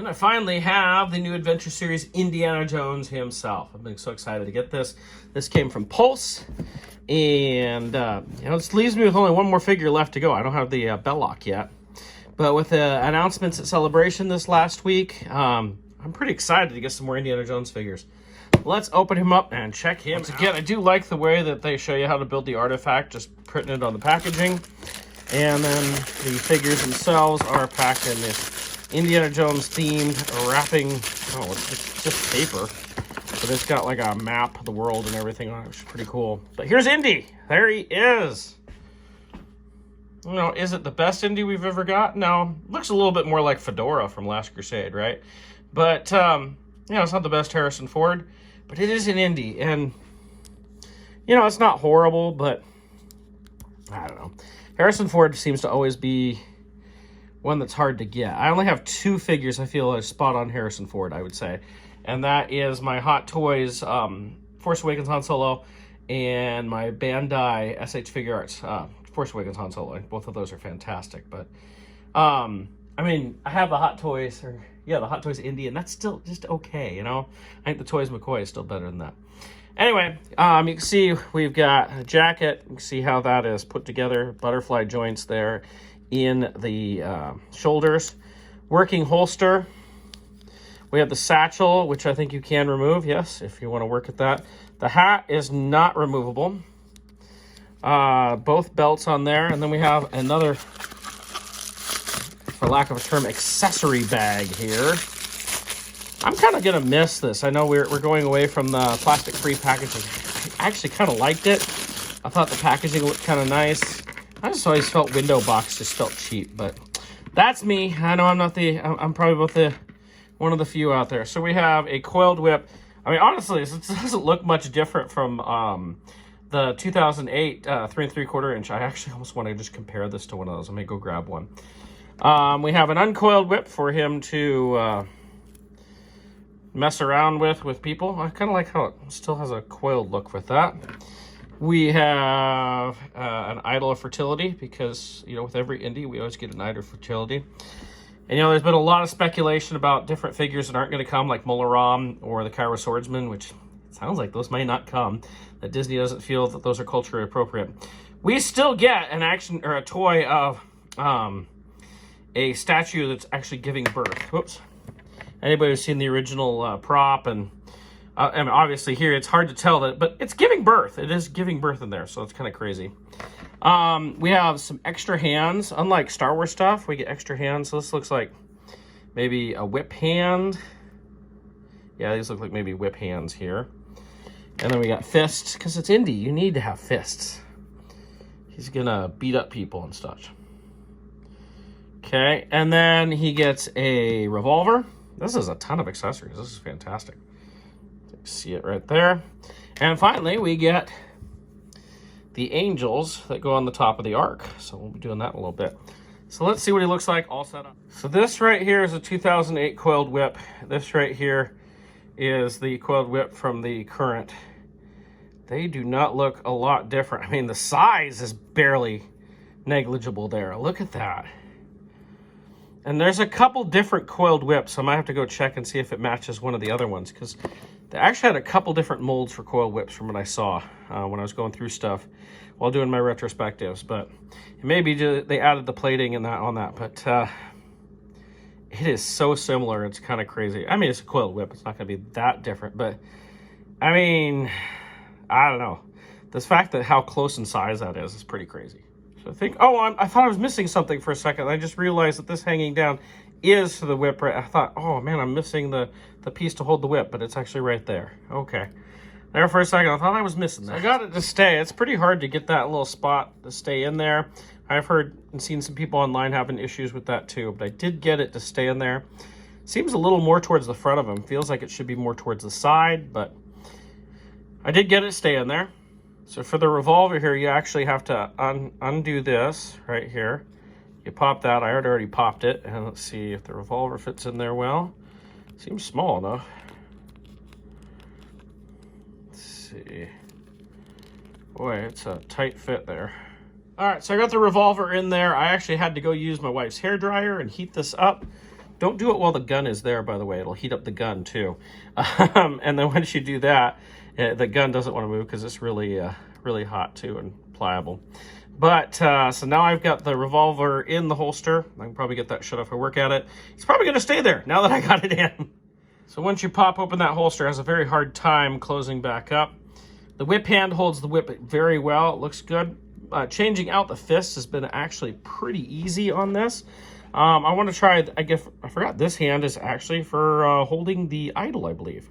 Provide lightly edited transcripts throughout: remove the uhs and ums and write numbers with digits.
I finally have the new Adventure Series Indiana Jones himself. I've been so excited to get this. This came from Pulse. And, this leaves me with only one more figure left to go. I don't have the Belloc yet. But with the announcements at Celebration this last week, I'm pretty excited to get some more Indiana Jones figures. Let's open him up and check him out. Again, I do like the way that they show you how to build the artifact, just printing it on the packaging. And then the figures themselves are packed in this Indiana Jones themed wrapping. Oh, it's just paper. But it's got like a map of the world and everything on it, which is pretty cool. But here's Indy. There he is. You know, is it the best Indy we've ever got? No. Looks a little bit more like Fedora from Last Crusade, right? But, it's not the best Harrison Ford. But it is an Indy. And, it's not horrible, but I don't know. Harrison Ford seems to always be one that's hard to get. I only have two figures I feel are spot on Harrison Ford, I would say. And that is my Hot Toys Force Awakens Han Solo and my Bandai SH Figure Arts Force Awakens Han Solo. Both of those are fantastic. But, I have the Hot Toys, the Hot Toys Indy, and that's still just okay, I think the Toys McCoy is still better than that. Anyway, you can see we've got a jacket. You can see how that is put together. Butterfly joints there in the shoulders. Working holster. We have the satchel, which I think you can remove, yes, if you want to work at that. The hat is not removable. Both belts on there. And then we have another, for lack of a term, accessory bag here. I'm kind of going to miss this. I know we're going away from the plastic-free packaging. I actually kind of liked it. I thought the packaging looked kind of nice. I just always felt window box just felt cheap, but that's me. I know I'm probably one of the few out there. So we have a coiled whip. Honestly, this doesn't look much different from the 2008 3 3/4 inch. I actually almost want to just compare this to one of those. I may go grab one. We have an uncoiled whip for him to mess around with people. I kind of like how it still has a coiled look with that. We have an idol of fertility because, with every Indy, we always get an idol of fertility. And, there's been a lot of speculation about different figures that aren't going to come, like Molaram or the Cairo Swordsman, which it sounds like those may not come, that Disney doesn't feel that those are culturally appropriate. We still get an action or a toy of a statue that's actually giving birth. Whoops. Anybody who's seen the original prop, and obviously here it's hard to tell that, but it's giving birth. It is giving birth in there, so it's kind of crazy. We have some extra hands. Unlike Star Wars stuff, we get extra hands. So this looks like maybe a whip hand. Yeah, these look like maybe whip hands here. And then we got fists, because it's Indy. You need to have fists. He's gonna beat up people and stuff. Okay, and then he gets a revolver. This is a ton of accessories. This is fantastic. You can see it right there. And finally, we get the angels that go on the top of the ark. So we'll be doing that in a little bit. So let's see what he looks like all set up. So this right here is a 2008 coiled whip. This right here is the coiled whip from the current. They do not look a lot different. The size is barely negligible there. Look at that. And there's a couple different coiled whips. So I might have to go check and see if it matches one of the other ones, because they actually had a couple different molds for coiled whips from what I saw when I was going through stuff while doing my retrospectives. But maybe they added the plating and that on that. But it is so similar. It's kind of crazy. It's a coiled whip. It's not going to be that different. But, I don't know. The fact that how close in size that is pretty crazy. So I think, I thought I was missing something for a second. I just realized that this hanging down is the whip. Right? I thought, oh man, I'm missing the piece to hold the whip, but it's actually right there. Okay. There for a second, I thought I was missing that. So I got it to stay. It's pretty hard to get that little spot to stay in there. I've heard and seen some people online having issues with that too, but I did get it to stay in there. Seems a little more towards the front of him. Feels like it should be more towards the side, but I did get it to stay in there. So for the revolver here, you actually have to undo this right here. You pop that. I already popped it. And let's see if the revolver fits in there well. Seems small enough. Let's see. Boy, it's a tight fit there. All right, so I got the revolver in there. I actually had to go use my wife's hairdryer and heat this up. Don't do it while the gun is there, by the way. It'll heat up the gun, too. And then once you do that, the gun doesn't want to move because it's really, really hot, too, and pliable. But, so now I've got the revolver in the holster. I can probably get that shut off if I work at it. It's probably going to stay there now that I got it in. So once you pop open that holster, it has a very hard time closing back up. The whip hand holds the whip very well. It looks good. Changing out the fists has been actually pretty easy on this. I want to try, I forgot this hand is actually for holding the idle, I believe.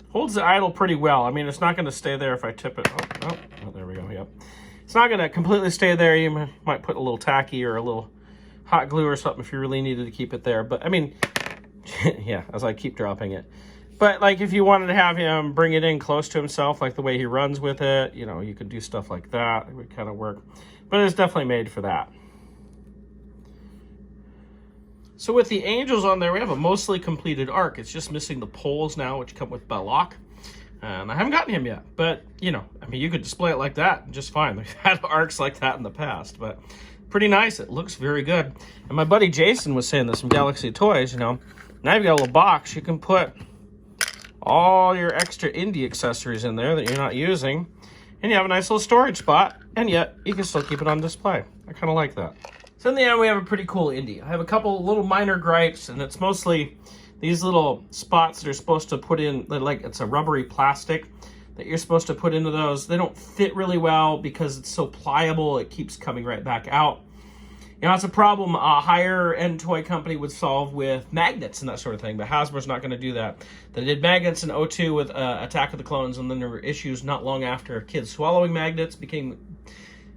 Holds the idle pretty well. I mean, it's not going to stay there if I tip it. Oh, there we go, yep. It's not going to completely stay there. You might put a little tacky or a little hot glue or something if you really needed to keep it there. But, I mean, yeah, as I keep dropping it. But, like, if you wanted to have him bring it in close to himself, like the way he runs with it, you know, you could do stuff like that. It would kind of work. But it's definitely made for that. So with the angels on there, we have a mostly completed arc. It's just missing the poles now, which come with Belloc. And I haven't gotten him yet. But, you know, I mean, you could display it like that just fine. They've had arcs like that in the past. But pretty nice. It looks very good. And my buddy Jason was saying this from Galaxy Toys, you know. Now you've got a little box. You can put all your extra indie accessories in there that you're not using. And you have a nice little storage spot. And yet, you can still keep it on display. I kind of like that. So in the end, we have a pretty cool indie. I have a couple little minor gripes, and it's mostly these little spots that are supposed to put in, like it's a rubbery plastic that you're supposed to put into those. They don't fit really well because it's so pliable, it keeps coming right back out. You know, that's a problem a higher-end toy company would solve with magnets and that sort of thing, but Hasbro's not going to do that. They did magnets in 02 with Attack of the Clones, and then there were issues not long after kids swallowing magnets became,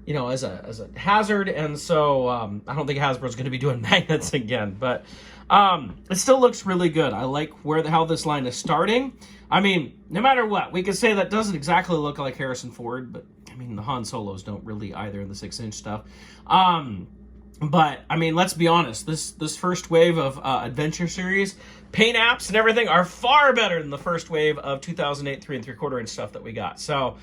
you know, as a hazard, and so I don't think Hasbro's going to be doing magnets again, but it still looks really good. I like how this line is starting. I mean, no matter what, we could say that doesn't exactly look like Harrison Ford, but I mean, the Han Solos don't really either in the 6-inch stuff. But I mean, let's be honest, this first wave of Adventure Series paint apps and everything are far better than the first wave of 2008 3 3/4 inch stuff that we got. So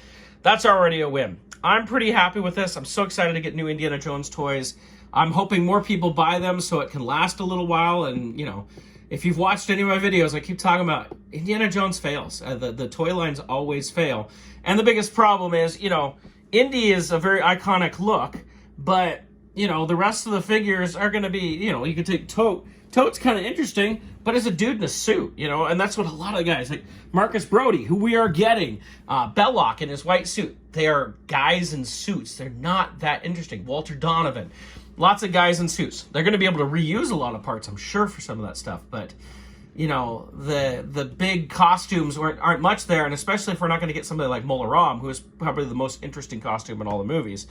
that's already a win. I'm pretty happy with this. I'm so excited to get new Indiana Jones toys. I'm hoping more people buy them so it can last a little while. And, you know, if you've watched any of my videos, I keep talking about Indiana Jones fails. The toy lines always fail. And the biggest problem is, you know, Indy is a very iconic look, but, you know, the rest of the figures are going to be, you know, you could take Tote. Tote's kind of interesting, but it's a dude in a suit, you know, and that's what a lot of guys, like Marcus Brody, who we are getting, Belloc in his white suit, they are guys in suits. They're not that interesting. Walter Donovan, lots of guys in suits. They're going to be able to reuse a lot of parts, I'm sure, for some of that stuff, but, you know, the big costumes aren't much there, and especially if we're not going to get somebody like Mola Ram, who is probably the most interesting costume in all the movies.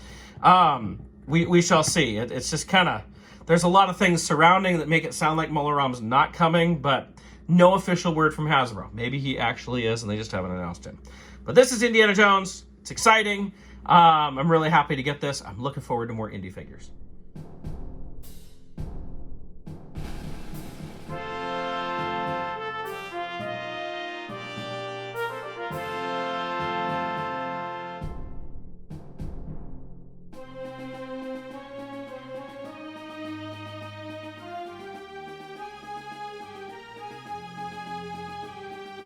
We shall see. It's just kind of, there's a lot of things surrounding that make it sound like Mola Ram's not coming, but no official word from Hasbro. Maybe he actually is, and they just haven't announced him. But this is Indiana Jones. It's exciting. I'm really happy to get this. I'm looking forward to more indie figures.